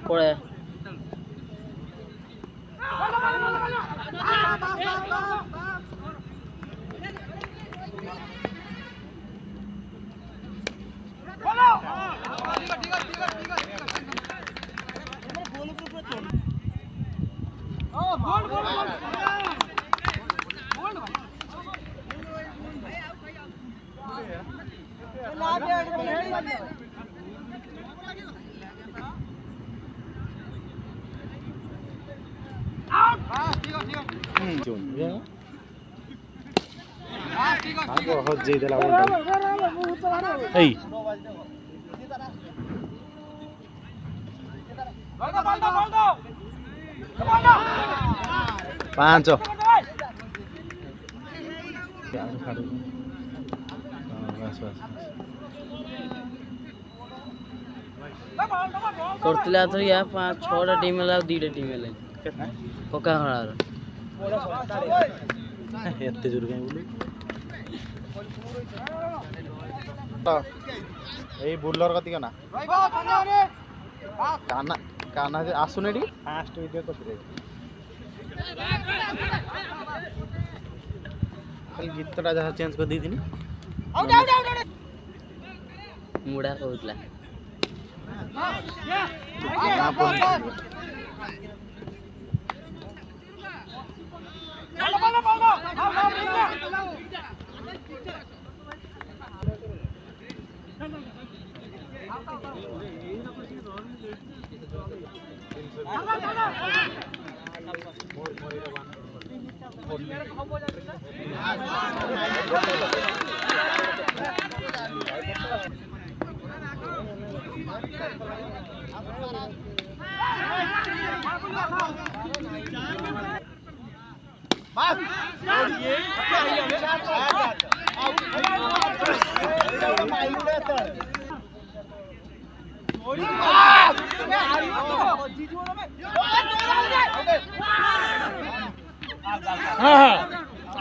पड़े पाँच करतिला तो या 5-6टा टीम है 2टा टीम है कोका हरार एते जोर के बोलू ए बुलर कति कना काना काना जे आसुनेडी फास्ट वीडियो तो फिरे खाली गीतटा जहा चेंज कर दी दिनी आउट आउट आउट मुड़ा कहउतला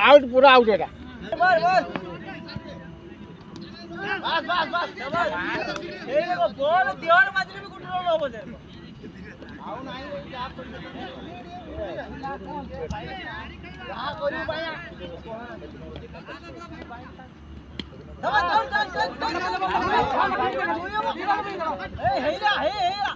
आउट पूरा आउट है बस बस बस ए देखो बॉल देवर माजरे भी कंट्रोल हो बजे आउ नाही क्या यहां करू भाई ए हेरा हे हेरा